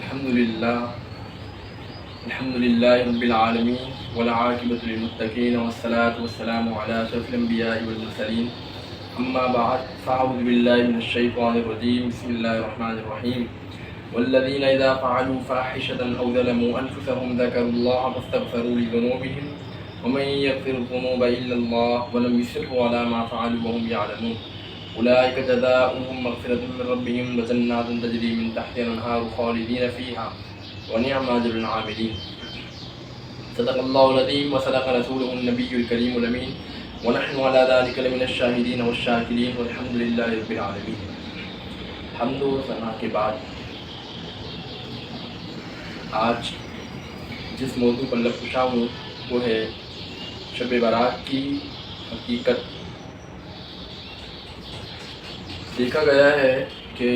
الحمد للہ رب العالمین والعاقبۃ للمتقین والصلاة والسلام علی اشرف الانبیاء والمرسلین اما بعد فاعوذ باللہ من الشیطان الرجیم بسم اللہ الرحمن الرحیم والذین اذا فعلوا فاحشة او ظلموا انفسهم ذکروا اللہ فاستغفروا لذنوبهم ومن یغفر الذنوب الا اللہ ولم یصروا علی ما فعلوا وهم یعلمون اولئک جزاؤهم مغفرۃ من ربهم وجنات تجری من تحتها الانہار خالدین فیہا ونعم اجر العاملین صدق اللہ العظیم وصدق رسولہ النبی الکریم الامین ونحن علی ذلک لمن الشاہدین والشاکرین والحمد للہ رب العالمین۔ حمد و ثنا کے بعد آج جس موضوع پر لب کشا ہوں وہ ہے شب برات کی حقیقت۔ دیکھا گیا ہے کہ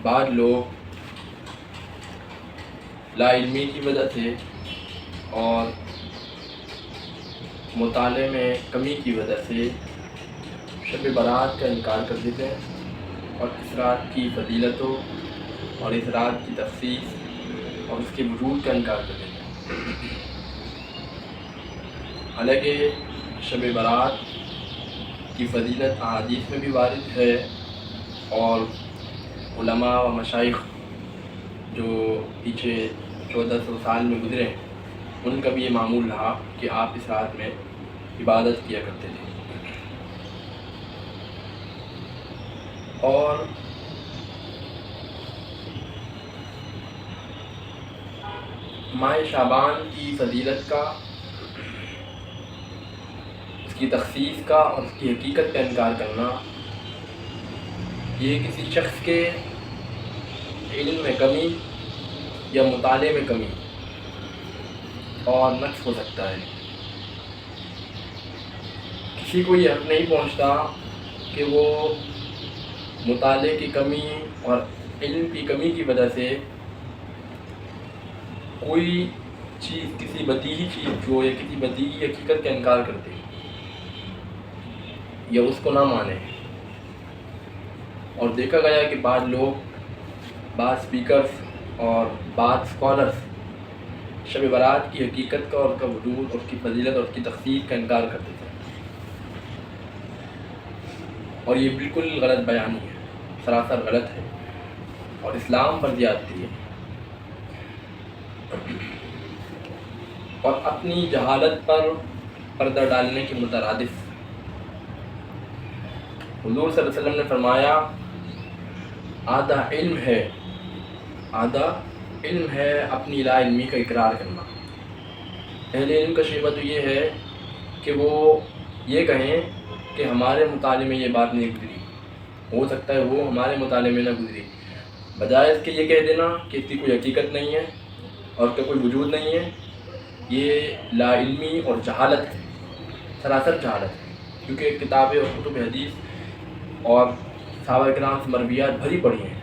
بعض لوگ لا علمی کی وجہ سے اور مطالعے میں کمی کی وجہ سے شب برات کا انکار کر دیتے ہیں اور اس رات کی فضیلتوں اور اس رات کی تخصیص اور اس کے وجود کا انکار کر دیتے ہیں۔ حالانکہ شب برات کی فضیلت احادیث میں بھی وارد ہے اور علماء و مشائخ جو پیچھے 1400 سال میں گزرے ان کا بھی یہ معمول رہا کہ آپ اس رات میں عبادت کیا کرتے تھے۔ اور ماہ شعبان کی فضیلت کا، اس کی تخصیص کا اور اس کی حقیقت کا انکار کرنا یہ کسی شخص کے علم میں کمی یا مطالعے میں کمی اور نقص ہو سکتا ہے۔ کسی کو یہ حق نہیں پہنچتا کہ وہ مطالعے کی کمی اور علم کی کمی کی وجہ سے کوئی چیز، کسی بدیہی چیز کو یا کسی بدیہی حقیقت کا انکار کرتے یا اس کو نہ مانے۔ اور دیکھا گیا کہ بعض لوگ، بعض اسپیکرز اور بعض اسکالرز شب برات کی حقیقت کا اور اس کا وجود اور اس کی فضیلت اور اس کی تخصیص کا انکار کرتے تھے، اور یہ بالکل غلط بیانی ہے، سراسر غلط ہے اور اسلام پر زیادتی ہے اور اپنی جہالت پر پردہ ڈالنے کے مترادف۔ حضور صلی اللہ علیہ وسلم نے فرمایا آدھا علم ہے اپنی لا علمی کا اقرار کرنا۔ اہل علم کا شیوہ تو یہ ہے کہ وہ یہ کہیں کہ ہمارے مطالعے میں یہ بات نہیں گزری، ہو سکتا ہے وہ ہمارے مطالعے میں نہ گزری، بجائے اس کے یہ کہہ دینا کہ اس کی کوئی حقیقت نہیں ہے اور اس کا کوئی وجود نہیں ہے۔ یہ لا علمی اور جہالت ہے، سراسر جہالت ہے، کیونکہ کتابیں اور کتب حدیث اور صحابہ کرام سے مرویات بھری پڑی ہیں،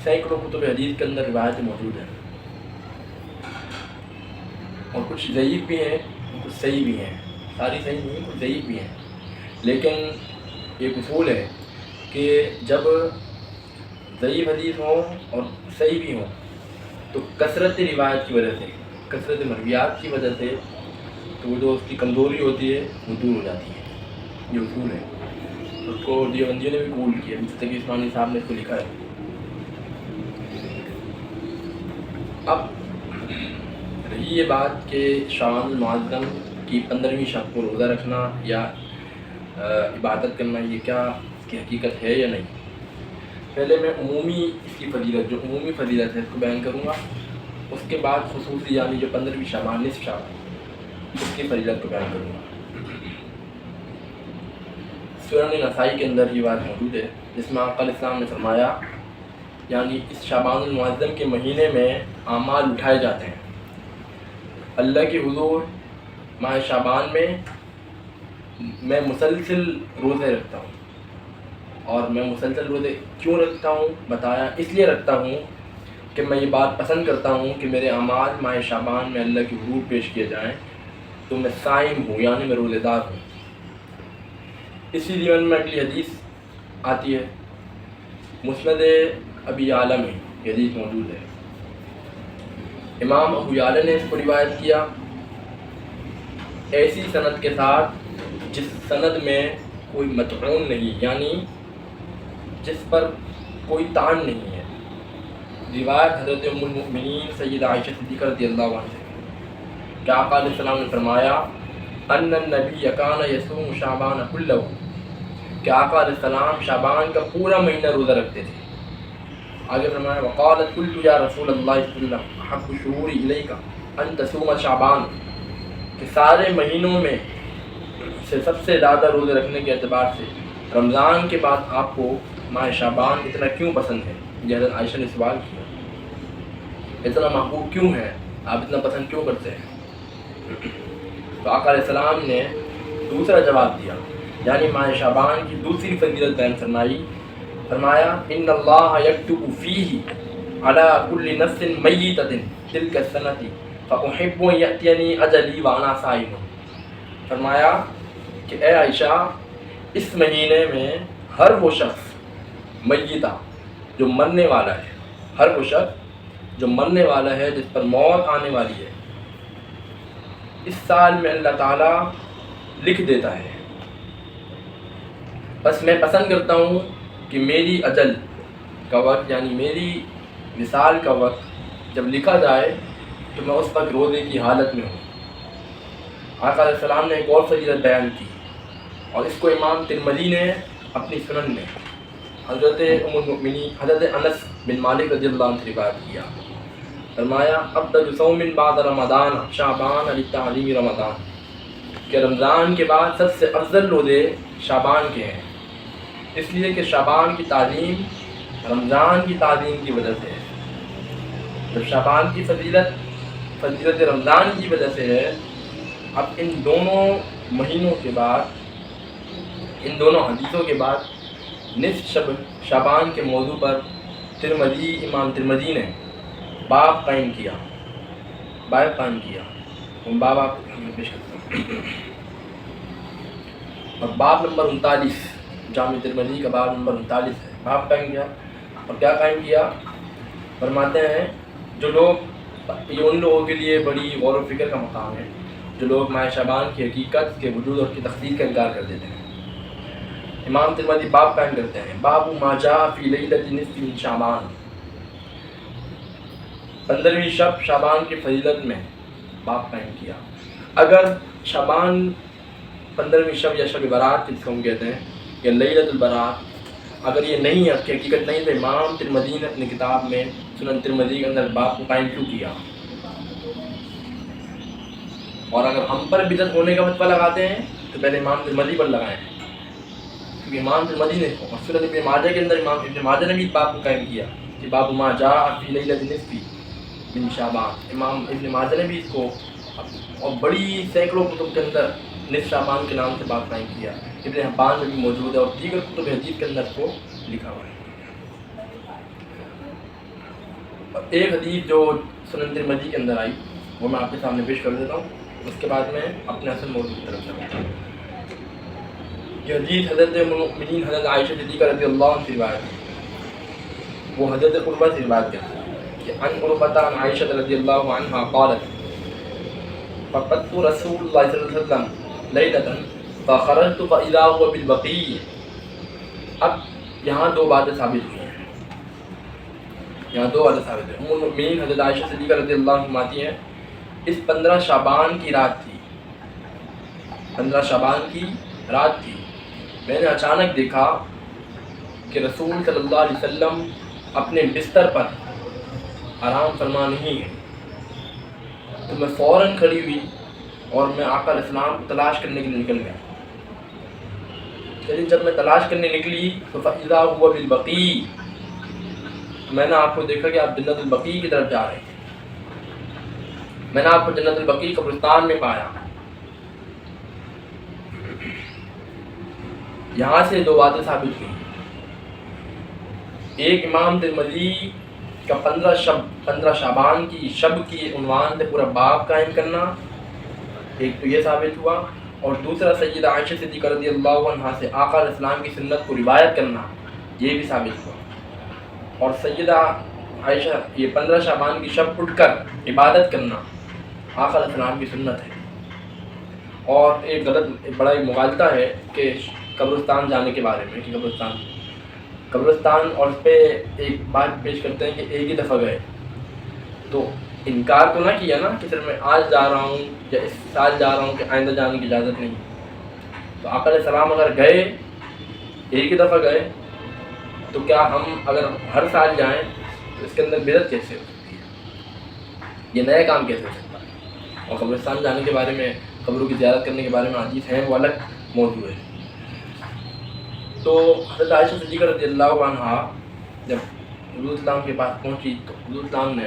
سینکڑوں کتب حدیث کے اندر روایتیں موجود ہیں، اور کچھ ضعیف بھی ہیں کچھ صحیح بھی ہیں، ساری صحیح نہیں ہیں، کچھ ضعیف بھی ہیں۔ لیکن ایک اصول ہے کہ جب ضعیف حدیث ہوں اور صحیح بھی ہوں تو کثرت روایت کی وجہ سے، کثرت مرویات کی وجہ سے تو وہ جو اس کی کمزوری ہوتی ہے وہ دور ہو جاتی ہے۔ یہ اصول ہے، اس کو دیوبندیوں نے بھی قبول کیا، مصطفی عثمانی صاحب نے اس کو لکھا ہے۔ اب رہی یہ بات کہ شعبان المعظم کی 15ویں شب کو روزہ رکھنا یا عبادت کرنا یہ کیا اس کی حقیقت ہے یا نہیں۔ پہلے میں عمومی اس کی فضیلت، جو عمومی فضیلت ہے اس کو بیان کروں گا، اس کے بعد خصوصی یعنی جو 15ویں شعبان نصف شعبان اس کی فضیلت کو بیان کروں گا۔ سنن نسائی کے اندر یہ بات موجود ہے جس میں آقا علیہ السلام نے فرمایا، یعنی اس شعبان المعظم کے مہینے میں اعمال اٹھائے جاتے ہیں اللہ کے حضور۔ ماہ شعبان میں مسلسل روزے رکھتا ہوں، اور میں مسلسل روزے کیوں رکھتا ہوں بتایا، اس لیے رکھتا ہوں کہ میں یہ بات پسند کرتا ہوں کہ میرے اعمال ماہ شعبان میں اللہ کے حضور پیش کیے جائیں تو میں صائم ہوں، یعنی میں روزے دار ہوں۔ اسی لیے میں اگلی حدیث آتی ہے مسند ابی اعلیٰ میں یہ حدیث موجود ہے۔ امام ابو یعلا نے اس کو روایت کیا ایسی سند کے ساتھ جس سند میں کوئی مطعون نہیں، یعنی جس پر کوئی طعن نہیں ہے۔ روایت حضرت ام المؤمنین سیدہ عائشہ صدیقہ رضی اللہ عنہ سے کہ آقا علیہ السلام نے فرمایا ان النبی کان یصوم شعبان کلہ، کہ آقا علیہ السلام شعبان کا پورا مہینہ روزہ رکھتے تھے۔ آگے فرمایا وقالت قلت یا رسول اللہ صلی اللہ علیہ وسلم احب الشہور الیک ان تصوم شعبان، کہ سارے مہینوں میں سے سب سے زیادہ روزے رکھنے کے اعتبار سے رمضان کے بعد آپ کو ماہ شعبان اتنا کیوں پسند ہے؟ یہ حضرت عائشہ نے سوال کیا، اتنا محبوب کیوں ہے، آپ اتنا پسند کیوں کرتے ہیں؟ تو آقا علیہ السلام نے دوسرا جواب دیا، یعنی ماہ شعبان کی دوسری فضیلت بیان فرمائی، فرمایا ان اللہ یکتب فیہ علی کل نفس میتۃ تلک السنۃ فاحب ان یأتینی اجلی وانا صائم۔ فرمایا کہ اے عائشہ، اس مہینے میں ہر وہ شخص میتہ جو مرنے والا ہے، ہر وہ شخص جو مرنے والا ہے، جس پر موت آنے والی ہے، اس سال میں اللہ تعالیٰ لکھ دیتا ہے۔ بس میں پسند کرتا ہوں کہ میری اجل کا وقت، یعنی میری وصال کا وقت جب لکھا جائے تو میں اس وقت روزے کی حالت میں ہوں۔ آقا علیہ السلام نے ایک اور فضیلت بیان کی، اور اس کو امام ترمذی نے اپنی سنن میں حضرت ام المؤمنین حضرت انس بن مالک رضی اللہ عنہ سے روایت کیا۔ فرمایا افضل صوم بعد رمضان شعبان لتعظیم رمضان، کہ رمضان کے بعد سب سے افضل روزے شعبان کے ہیں، اس لیے کہ شعبان کی تعظیم رمضان کی تعظیم کی وجہ سے ہے۔ جب شعبان کی فضیلت رمضان کی وجہ سے ہے، اب ان دونوں مہینوں کے بعد، ان دونوں حدیثوں کے بعد نصف شعبان کے موضوع پر امام ترمذی نے باب قائم کیا۔ باب آپ پیش کرتا ہوں، اور باب نمبر 39 جامع ترمذی کا باب نمبر 39 ہے۔ باب قائم کیا، اور کیا قائم کیا؟ فرماتے ہیں جو لوگ، یہ ان لوگوں کے لیے بڑی غور و فکر کا مقام ہے جو لوگ ماہ شعبان کی حقیقت کے وجود اور کی تخصیص کا انکار کر دیتے ہیں۔ امام ترمذی باب قائم کرتے ہیں، باب ما جاء فی لیلۃ نصف من شعبان، 15ویں شب شعبان کی فضیلت میں باب قائم کیا۔ اگر شعبان 15ویں شب یا شب برات جس کو ہم کہتے ہیں، یا لیلۃ البرات، اگر یہ نہیں ہے، کی حقیقت نہیں، تو امام ترمذی نے اپنی کتاب میں سنن ترمذی کے اندر باب کو قائم کیوں کیا؟ اور اگر ہم پر بدعت ہونے کا فتویٰ لگاتے ہیں تو پہلے امام ترمذی پر لگائیں، کیونکہ امام ترمذی نے اور سنن ابن ماجہ کے اندر امام ابن ماجہ نے بھی باب کو قائم کیا کہ باب ما جاء فی لیلۃ نصف من شعبان۔ امام ابن ماجہ نے بھی اس کو اور بڑی سینکڑوں کتب کے اندر نصف شعبان کے نام سے باب قائم کیا۔ ابن حبان میں بھی موجود ہے اور دیگر کتب حدیث کے اندر کو لکھا ہوا ہے۔ ایک حدیث جو سنن ترمذی کے اندر آئی وہ میں آپ کے سامنے پیش کر دیتا ہوں، اس کے بعد میں اپنے اصل موضوع کی طرف چلتا ہوں۔ یہ حدیث حضرت ام المؤمنین حضرت عائشہ صدیقہ رضی اللہ عنہ سے روایت ہے، وہ حضرت قربہ سے روایت کرتے ہیں کہ عن قربۃ عن عائشہ رضی اللہ عنہا قالت فقدت رسول اللہ صلی اللہ علیہ وسلم لیلۃ فخرجت فاذا هو بالبقیع۔ اب یہاں دو باتیں ثابت ہوئی ہیں، ام المؤمنین حضرت عائشہ صدیقہ رضی اللہ عنہ فرماتی ہیں اس 15 شعبان کی رات تھی، 15 شعبان کی رات تھی، میں نے اچانک دیکھا کہ رسول صلی اللہ علیہ وسلم اپنے بستر پر آرام فرما نہیں ہے، تو میں فوراً کھڑی ہوئی اور میں آقا علیہ السلام کو تلاش کرنے کے لیے نکل گیا۔ لیکن جب میں تلاش کرنے نکلی تو فَإِذَا هُوَ بِالْبَقِيعِ، میں نے آپ کو دیکھا کہ آپ جنت البقیع کی طرف جا رہے ہیں، میں نے آپ کو جنت البقیع قبرستان میں پایا۔ یہاں سے دو باتیں ثابت ہوئی، ایک امام ترمذی کا 15 شعبان کی شب کی عنوان سے پورا باب قائم کرنا، ایک تو یہ ثابت ہوا، اور دوسرا سیدہ عائشہ صدیقہ رضی اللہ عنہا سے آقا علیہ السلام کی سنت کو روایت کرنا، یہ بھی ثابت ہوا۔ اور سیدہ عائشہ یہ 15 شعبان کی شب اٹھ کر عبادت کرنا آقا علیہ السلام کی سنت ہے۔ اور ایک بڑا ایک مغالطہ ہے کہ قبرستان جانے کے بارے میں، کہ قبرستان اور اس پہ ایک بات پیش کرتے ہیں کہ ایک ہی دفعہ گئے تو انکار تو نہ کیا نا کہ صرف میں آج جا رہا ہوں یا اس سال جا رہا ہوں کہ آئندہ جانے کی اجازت نہیں۔ تو آقا علیہ السلام اگر گئے ایک ہی دفعہ گئے تو کیا ہم اگر ہر سال جائیں تو اس کے اندر بدعت کیسے ہو سکتی ہے، یہ نیا کام کیسے ہو سکتا ہے؟ اور قبرستان جانے کے بارے میں، قبروں کی زیارت کرنے کے بارے میں حدیث ہیں، وہ الگ موضوع ہے۔ تو حضرت عائشہ صدیقہ رضی اللہ عنہا جب حضور اسلام کے پاس پہنچی تو حضور اسلام نے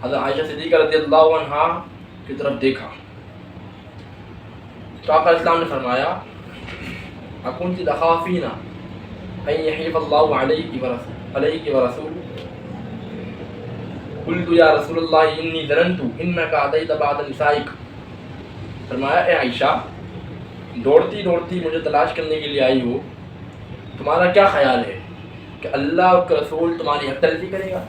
حضرت عائشہ صدیقہ رضی اللہ عنہا کی طرف دیکھا تو آقا اسلام نے فرمایا اکنت تخافین ان یحیف اللہ علیک ورسولہ، قلت یا رسول اللہ انی ظننت انک اتیت بعد نسائک۔ فرمایا اے عائشہ، دوڑتی دوڑتی مجھے تلاش کرنے کے لیے آئی ہو، تمہارا کیا خیال ہے کہ اللہ اور کا رسول تمہاری حق تلفی کرے گا؟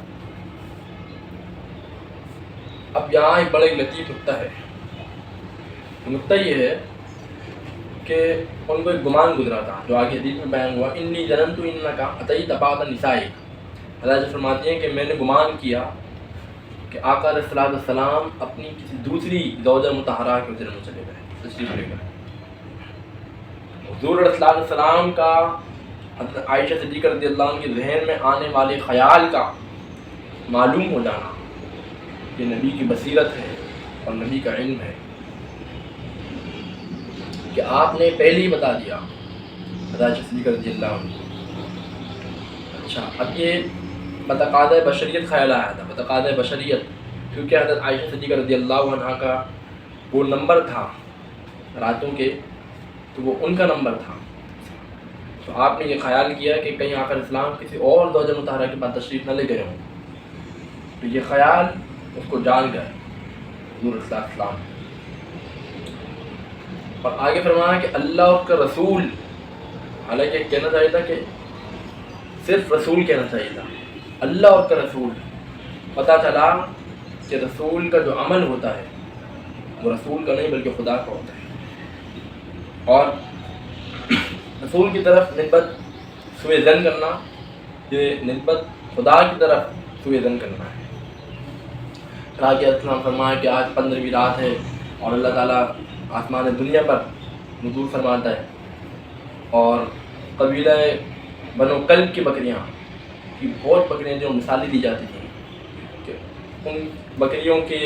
اب یہاں ایک بڑا لطیف نکتہ ہے۔ نکتہ یہ ہے کہ ان کو ایک گمان گزرا تھا جو آگے حدیث میں بیان ہوا، انی ظننت انک اتیت بعد نسائک۔ حضرت فرماتی ہیں کہ میں نے گمان کیا کہ آقا علیہ السلام اپنی کسی دوسری زوجہ مطہرہ کے حجرے میں چلے گئے، تشریف لے گئے۔ حضور علیہ السلام کا حضرت عائشہ صدیقہ رضی اللہ عنہ کے ذہن میں آنے والے خیال کا معلوم ہو جانا یہ نبی کی بصیرت ہے اور نبی کا علم ہے کہ آپ نے پہلے ہی بتا دیا حضرت عائشہ صدیقہ رضی اللہ عنہ۔ اچھا، اب یہ بتقاضۂ بشریت خیال آیا تھا، بتقاضۂ بشریت، کیونکہ حضرت عائشہ صدیقہ رضی اللہ عنہ کا وہ نمبر تھا راتوں کے، تو وہ ان کا نمبر تھا۔ تو آپ نے یہ خیال کیا کہ کہیں آقا اسلام کسی اور زوجہ مطہرہ کے بعد تشریف نہ لے گئے ہوں، تو یہ خیال اس کو جان گئے حضور علیہ السلام۔ اور آگے فرمایا کہ اللہ اور کا رسول، حالانکہ کہنا چاہیے تھا کہ صرف رسول کہنا چاہیے تھا، اللہ اور کا رسول۔ پتہ چلا کہ رسول کا جو عمل ہوتا ہے وہ رسول کا نہیں بلکہ خدا کا ہوتا ہے، اور رسول کی طرف نسبت سوء ظن کرنا یہ نسبت خدا کی طرف سوء ظن کرنا ہے۔ آگے اسلام فرمایا کہ آج 15ویں رات ہے اور اللہ تعالیٰ آسمان دنیا پر نزول فرماتا ہے، اور قبیلہ بنو کلب کی بکریاں کی بہت بکریاں جو مثالیں دی جاتی تھیں کہ ان بکریوں کے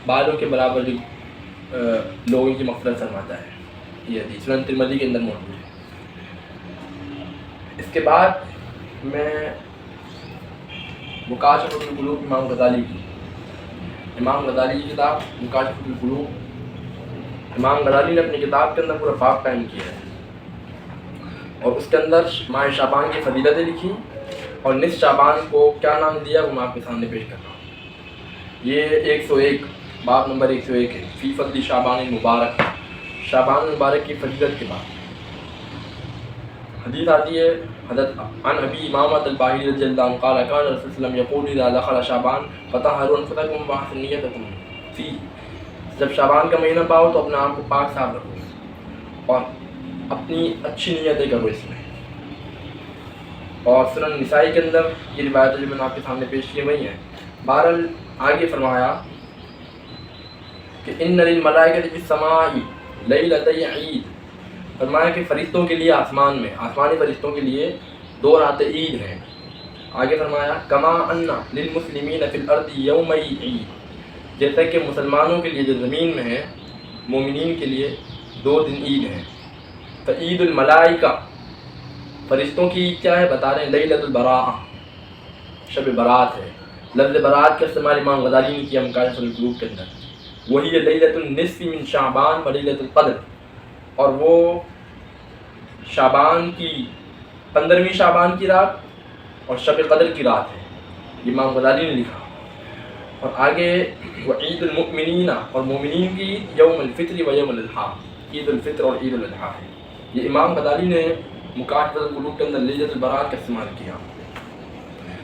بالوں کے برابر جو لوگوں کی مغفرت فرماتا ہے، یہ حدیث سنن ترمذی کے اندر موجود ہے۔ اس کے بعد میں مکاشفۃ القلوب امام غزالی کی کتاب مکاشفۃ القلوب، امام غزالی نے اپنی کتاب کے اندر پورا باب قائم کیا ہے، اور اس کے اندر ماہ شعبان کی فضیلتیں لکھی اور نصف شعبان کو کیا نام دیا وہ میں آپ کے سامنے پیش کر رہا ہوں۔ یہ 101 باب نمبر 101 ہے، فی فضل شعبان المبارک، شعبان المبارک کی فضیلت کے بعد حدیث آتی ہے حضرت عن ابی امامۃ الباہلی رضی اللہ عنہ قال کان رسول اللہ صلی اللہ علیہ وسلم یقول اذا دخل شعبان فطہروا انفسکم واحسنوا نیتکم فی، جب شعبان کا مہینہ پاؤ تو اپنے آپ کو پاک صاف رکھو اور اپنی اچھی نیتیں کرو اس میں۔ اور سنن نسائی کے اندر یہ روایتیں جو میں نے آپ کے سامنے پیش کی وہی ہیں۔ بہرحال آگے فرمایا کہ ان للملائکۃ فی السماء لیلۃ عید، فرمایا کہ فرشتوں کے لیے آسمان میں، آسمانی فرشتوں کے لیے 2 راتیں عید ہیں۔ آگے فرمایا کما ان للمسلمین فی الارض یومی عید، جیسا کہ مسلمانوں کے لیے جو زمین میں ہے مومنین کے لیے 2 دن عید ہیں۔ فعید الملائکہ، فرشتوں کی عید کیا ہے بتا رہے ہیں، لیلۃ البراءہ، شب برات ہے۔ لفظ برات کا استعمال امام غزالی نے کیا مکاشفۃ القلوب کے اندر، وہی ہے لیلۃ النصف من شعبان و لیلۃ القدر، اور وہ شعبان کی 15ویں شعبان کی رات اور شب قدر کی رات ہے، یہ امام غزالی نے لکھا۔ اور آگے وعید المؤمنین، اور مومنین کی یوم الفطر و یوم الاضحیٰ، عید الفطر اور عید الاضحیٰ ہے۔ یہ امام غزالی نے مکاشفۃ القلوب کے اندر لیلۃ البرات کا استعمال کیا۔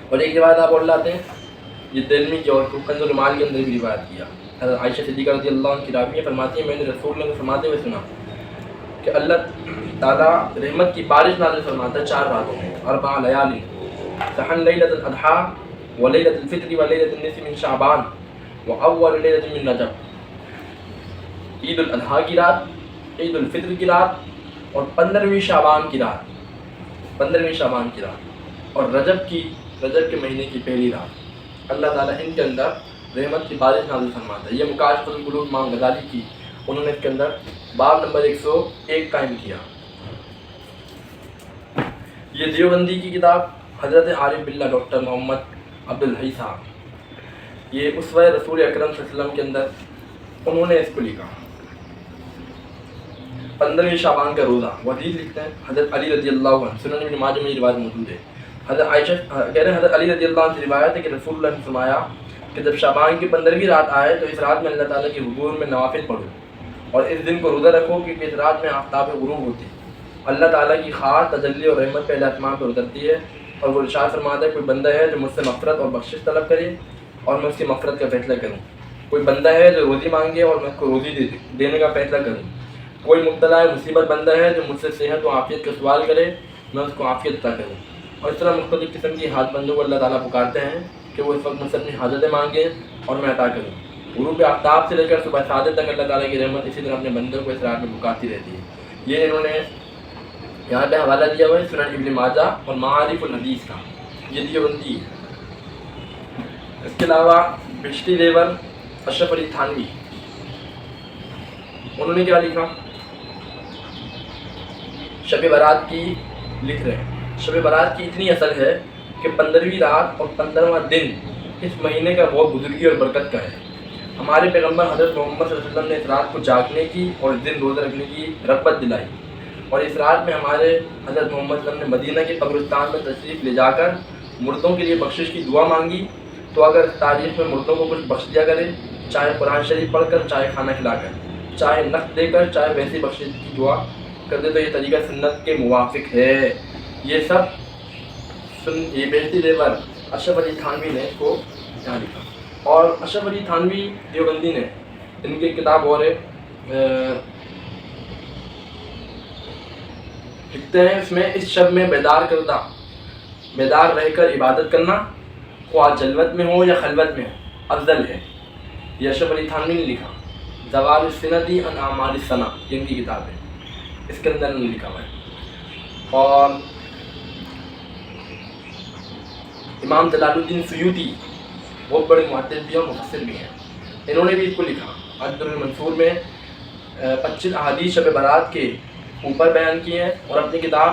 اور ایک روایت آپ اور لاتے ہیں یہ دلمی کی اور کنز المال کے اندر بھی روایت کیا. حضرت عائشہ صدیقہ رضی اللہ عنہ کی راوی فرماتی ہیں میں نے رسول اللہ کو فرماتے ہوئے سنا کہ اللہ تعالیٰ رحمت کی بارش نازل فرماتا ہے 4 راتوں میں 4 لیال سحن لیلۃ الاضحیٰ و لیلۃ الفطر و لیلۃ النصف من شعبان و اول لیلۃ من رجب. عید الاضحیٰ کی رات، عید الفطر کی رات اور 15ویں شعبان کی رات، 15ویں شعبان کی رات اور رجب کے مہینے کی پہلی رات اللہ تعالیٰ ان کے اندر رحمت کی بارش نازل فرماتا ہے. یہ مکاشفۃ القلوب امام غزالی کی انہوں نے اس کے اندر باب نمبر 101 قائم کیا. یہ دیوبندی کی کتاب حضرت عارف باللہ ڈاکٹر محمد عبدالحی صاحب، یہ اسوہ رسول اکرم صلی اللہ علیہ وسلم کے اندر انہوں نے اس کو لکھا. 15ویں شعبان کا روزہ حدیث لکھتے ہیں حضرت علی رضی اللہ عنہ، سنن ابن ماجہ میں یہ روایت موجود ہے. حضرت عائشہ کہہ رہے ہیں حضرت علی رضی اللہ عنہ سے روایت ہے کہ رسول اللہ نے فرمایا کہ جب شعبان کی 15ویں رات آئے تو اس رات میں اللہ تعالیٰ کے حضور میں نوافل پڑھو اور اس دن کو روزہ رکھو کیونکہ اس رات میں آفتاب غروب ہوتی ہے. اللہ تعالیٰ کی خاص تجلی اور رحمت پہلے آسمان پر اترتی ہے اور وہ ارشاد فرماتا ہے کوئی بندہ ہے جو مجھ سے مغفرت اور بخشش طلب کرے اور میں اس کی مغفرت کا فیصلہ کروں. کوئی بندہ ہے جو روزی مانگے اور میں اس کو روزی دینے کا فیصلہ کروں. کوئی مبتلا ہے مصیبت بندہ ہے جو مجھ سے صحت و عافیت کا سوال کرے میں اس کو عافیت عطا کروں. اور اس طرح مختلف قسم کی حاجت بندوں کو اللہ تعالیٰ پکارتے ہیں کہ وہ اس وقت مجھ سے اپنی حاجتیں مانگیں اور میں عطا کروں. غروب آفتاب سے لے کر صبح صادق تک اللہ تعالیٰ کی رحمت اسی طرح اپنے بندوں کو اس رات میں پکارتی رہتی ہے. یہ انہوں نے یہاں پہ حوالہ دیا ہوا ہے سنن ابن ماجہ اور معارف الحدیث کا، یہ دیوبندی ہے. اس کے علاوہ بہشتی دیور اشرف علی تھانوی انہوں نے کیا لکھا؟ شب برات کی لکھ رہے ہیں. شب برات کی اتنی اصل ہے کہ 15ویں رات اور 15واں دن اس مہینے کا بہت بزرگی اور برکت کا ہے. ہمارے پیغمبر حضرت محمد صلی اللہ علیہ وسلم نے اس رات کو جاگنے کی اور اس دن روزہ رکھنے کی رغبت دلائی اور اس رات میں ہمارے حضرت محمد صلی اللہ علیہ وسلم نے مدینہ کے قبرستان میں تشریف لے جا کر مردوں کے لیے بخشش کی دعا مانگی. تو اگر تاریخ میں مردوں کو کچھ بخش دیا کرے، چاہے قرآن شریف پڑھ کر، چاہے کھانا کھلا کر، چاہے نقد دے کر، چاہے ویسی بخشش کی دعا کر دے، تو یہ طریقہ سنت کے موافق ہے. یہ سب یہ بہشتی دیور اشرف علی تھانوی نے اس کو یہاں لکھا. اور اشرف علی تھانوی دیوبندی نے ان کی کتاب اور لکھتے ہیں اس میں اس شب میں بیدار رہ کر عبادت کرنا خواہ جلوت میں ہو یا خلوت میں ہو افضل ہے. یہ اشرف علی تھانوی نے لکھا. زوال السنتی عن اعمال السنہ یہ ان کی کتاب ہے، اس کے اندر انہوں نے لکھا ہوا ہے. اور امام جلال الدین سیوطی بہت بڑے محدث بھی اور مفسر بھی ہیں، انہوں نے بھی اس کو لکھا. الدر المنصور میں 25 احادیث شب برات کے اوپر بیان کیے ہیں اور اپنی کتاب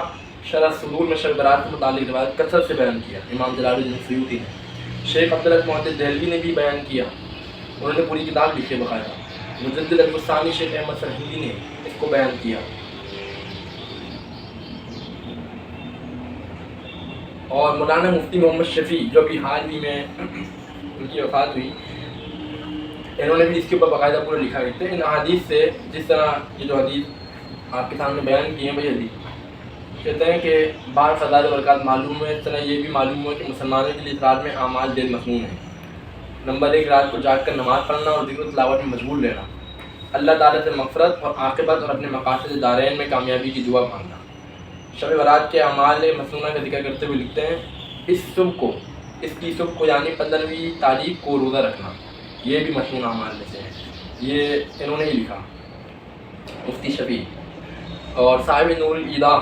شرح صدور میں شب برات سے متعلق روایت کثرت سے بیان کیا امام جلال الدین سیوطی نے. شیخ عبدالحق محدث دہلوی نے بھی بیان کیا، انہوں نے پوری کتاب لکھی باقاعدہ. مجدد البستانی شیخ احمد سرہندی نے اس کو بیان کیا. اور مولانا مفتی محمد شفیع جو کہ حال ہی میں ان کی وفات ہوئی، انہوں نے بھی اس کے اوپر باقاعدہ پورا لکھا ہے. ان احادیث سے جس طرح یہ جو حدیث آپ کے سامنے بیان کی ہیں وہی حدیث کہتے ہیں کہ بار فضائل و برکات معلوم ہے. اس طرح یہ بھی معلوم ہوا کہ مسلمانوں کے لیے اس رات میں اعمال دل مصنون ہیں. نمبر 1 رات کو جاگ کر نماز پڑھنا اور ذکر و تلاوت میں مشغول رہنا، اللہ تعالیٰ سے مغفرت اور عاقبت اور اپنے مقاصد دارین میں کامیابی کی دعا مانگنا. شب برات کے اعمال مسنونہ کا ذکر کرتے ہوئے لکھتے ہیں اس کی صبح کو یعنی 15ویں تاریخ کو روزہ رکھنا، یہ بھی مسنون اعمال میں سے ہے. یہ انہوں نے ہی لکھا مفتی شفیع. اور صاحب نور الایضاح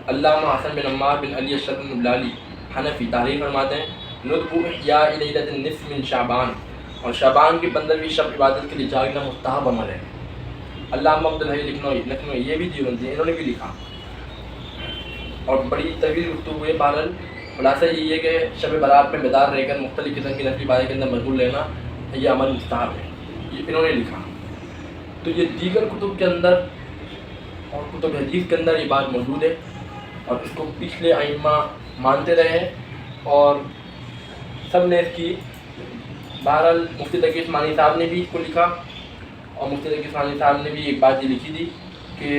علامہ حسن بن عمار بن علی اشرف بن بلالی حنفی تحریر فرماتے ہیں ندب احیاء لیلۃ النصف من شعبان، اور شعبان کی 15ویں شب عبادت کے لیے جاگنا مستحب عمل ہے. علامہ عبدالحی لکھنوئی یہ بھی دیوبندی انہوں نے بھی لکھا اور بڑی طویل گفتگو ہے. بہرحال خلاصہ یہی ہے کہ شب برات میں بیدار رہ کر مختلف قسم کی نفلی عبادت کے اندر مشغول رہنا یہ عمل مستحب ہے، یہ انہوں نے لکھا. تو یہ دیگر کتب کے اندر اور کتب حدیث کے اندر یہ بات موجود ہے اور اس کو پچھلے ائمہ مانتے رہے اور سب نے اس کی. بہرحال مفتی تقی عثمانی صاحب نے بھی اس کو لکھا اور مفتی تقی عثمانی صاحب نے بھی ایک بات یہ لکھی تھی کہ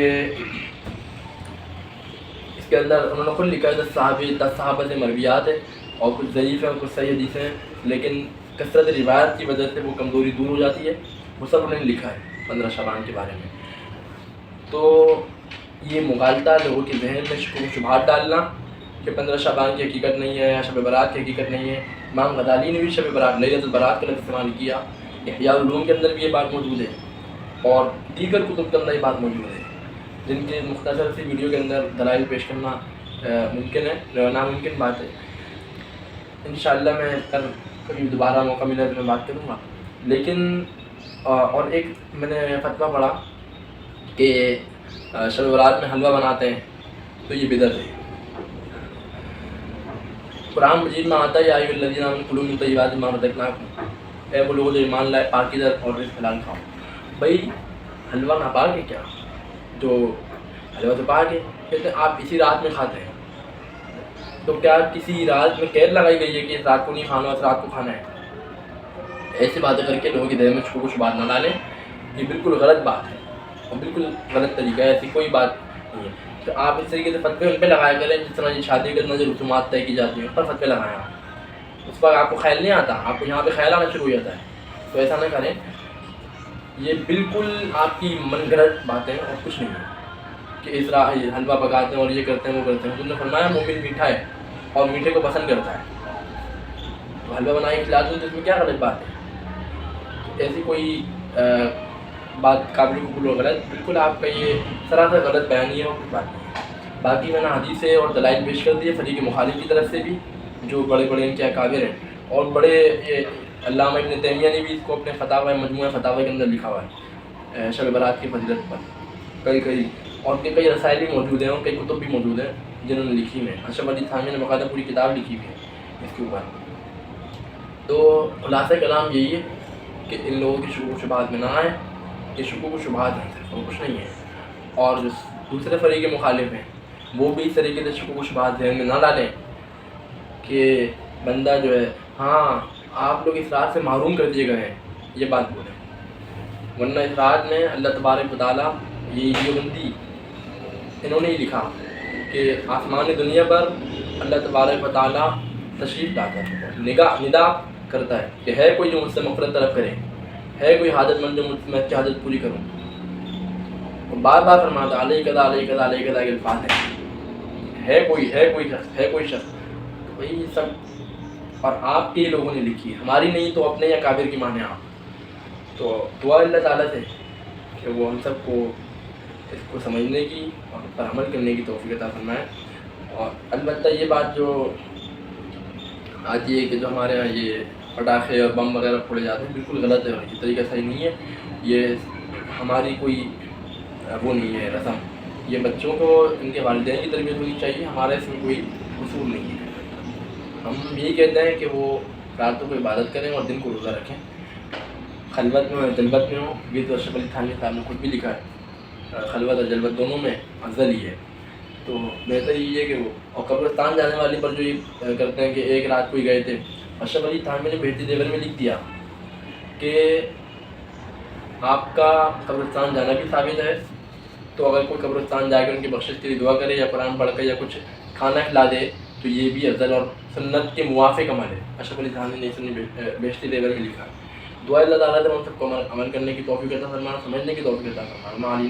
اس کے اندر انہوں نے خود لکھا ہے 10 صحابہ سے مرویات ہے اور کچھ ضعیف ہیں اور کچھ صحیح حدیث ہیں، لیکن کثرت روایت کی وجہ سے وہ کمزوری دور ہو جاتی ہے. وہ سب انہوں نے لکھا ہے 15 شعبان کے بارے میں. تو یہ مغالطہ لوگوں کے ذہن میں شکوک و شبہات ڈالنا کہ 15 شعبان کی حقیقت نہیں ہے یا شب برات کی حقیقت نہیں ہے. امام غزالی نے بھی شب برات لیلۃ البرات کا لفظ استعمال کیا. احیاء العلوم کے اندر بھی یہ بات موجود ہے اور دیگر کتب کے اندر یہ بات موجود ہے جن کے مختصر سی ویڈیو کے اندر دلائل پیش کرنا ممکن ہے، ناممکن بات ہے. انشاءاللہ میں کبھی دوبارہ موقع ملا تو میں بات کروں گا. لیکن اور ایک میں نے فتویٰ پڑھا کہ شب برات میں حلوہ بناتے ہیں تو یہ بدعت ہے. قرآن مجید میں آتا ہے یا ایھا الذین آمنوا کلوا من طیبات ما رزقناکم، اے وہ لوگ جو ایمان لائے پاکیزہ اور رزق حلال کھاؤ. بھائی حلوہ ناپاک ہے کیا؟ جو حلوہ تو پاک ہے. کہتے ہیں آپ اسی رات میں کھاتے ہیں تو کیا کسی رات میں قید لگائی گئی ہے کہ اس رات کو نہیں کھانا اس رات کو کھانا ہے؟ ایسی باتیں کر کے لوگوں کے ذہن میں شکوک و شبہات نہ ڈالیں. یہ بالکل غلط بات ہے اور بالکل غلط طریقہ ہے. ایسی کوئی بات نہیں ہے. تو آپ اس طریقے سے فتوے ان پہ لگایا کریں جس طرح یہ شادی کے اندر جو رسومات طے کی جاتی ہیں ان پر فتوے لگائیں. اس وقت آپ کو خیال نہیں آتا، آپ کو یہاں پہ خیال آنا شروع ہو جاتا ہے. تو ایسا نہ کریں. یہ بالکل آپ کی من گھڑت باتیں اور کچھ نہیں ہے کہ اس طرح حلوہ پکاتے ہیں اور یہ کرتے ہیں وہ کرتے ہیں. تم نے فرمایا مومن میٹھا ہے اور میٹھے کو پسند کرتا ہے تو حلوہ بنا کے کھلا دوں تو اس میں کیا غلط بات ہے؟ ایسی کوئی بات قابل قبول و غلط بالکل آپ کا یہ سراسر غلط بیانی ہے اور کچھ بات نہیں ہے. باقی میں نے حدیثیں اور دلائل پیش کر دیے فریق مخالف کی طرف سے بھی جو بڑے بڑے ان کے اکابر ہیں اور بڑے علامہ ابن تیمیہ نے بھی اس کو اپنے فتاوی مجموعہ فتاوی کے اندر لکھا ہوا ہے شب برات کی فضیلت پر. کئی اور کئی رسائل بھی موجود ہیں اور کئی کتب بھی موجود ہیں جنہوں نے لکھی ہیں. اشرف علی تھانوی نے باقاعدہ پوری کتاب لکھی ہوئی ہے اس کے اوپر. تو خلاصہ کلام یہی ہے کہ ان لوگوں کی شکوک و شبہات میں نہ آئیں. یہ شکوک و شبہات ہیں صرف اور کچھ نہیں ہے. اور جو دوسرے فریق مخالف ہیں وہ بھی اس طریقے سے شکوک و شبہات ذہن میں نہ ڈالیں کہ بندہ جو ہے ہاں آپ لوگ اس رات سے محروم کر دیے گئے ہیں یہ بات بولیں. ورنہ اس رات میں اللہ تبارک و تعالیٰ یہ دیوبندی انہوں نے ہی لکھا کہ آسمان دنیا پر اللہ تبارک و تعالیٰ تشریف لاتا ہے، ندا کرتا ہے کہ ہے کوئی جو مجھ سے مغفرت طلب کرے، ہے کوئی حاجت مند جو مجھ سے میں اس کی حاجت پوری کروں. اور بار بار فرماتا علیہ کذا علیہ کذا علیہ کذا کے الفاظ ہے کوئی شخص. تو بھائی یہ سب اور آپ کے لوگوں نے لکھی، ہماری نہیں تو اپنے یا کابر کی مانیں آپ. تو دعا اللہ تعالیٰ سے کہ وہ ہم سب کو اس کو سمجھنے کی اور اس پر عمل کرنے کی توفیق عطا فرمائے. اور البتہ یہ بات جو آج یہ کہ جو ہمارے یہاں یہ پٹاخے اور بم وغیرہ پھوڑے جاتے ہیں بالکل غلط ہے اور یہ طریقہ صحیح نہیں ہے. یہ ہماری کوئی وہ نہیں ہے رسم. یہ بچوں کو ان کے والدین کی تربیت ہونی چاہیے، ہمارا اس میں کوئی قصور نہیں ہے. ہم یہی کہتے ہیں کہ وہ راتوں کو عبادت کریں اور دن کو روزہ رکھیں، خلوت میں جلوت میں ہوں. یہ تو اشرف علی تھانوی صاحب نے خود بھی لکھا ہے خلوت اور جلوت دونوں میں افضل ہی ہے. تو بہتر یہ ہے کہ وہ اور قبرستان جانے والے پر جو یہ کرتے ہیں کہ ایک رات کو ہی گئے تھے. اشرف علی تھانوی نے بہتی دیور میں لکھ دیا کہ آپ کا قبرستان جانا بھی ثابت ہے، تو اگر کوئی قبرستان جا کے ان کی بخشش کے لیے دعا کرے یا قرآن پڑھ کر یا کچھ کھانا کھلا دے تو یہ بھی افضل اور سنت کے موافق عمل ہے. اشرف علی تھانوی نے اس بہشتی دیور میں لکھا. دعا اللہ تعالیٰ سے ہم سب کو عمل کرنے کی توفیق عطا فرمائے، سمجھنے کی توفیق عطا فرمائے.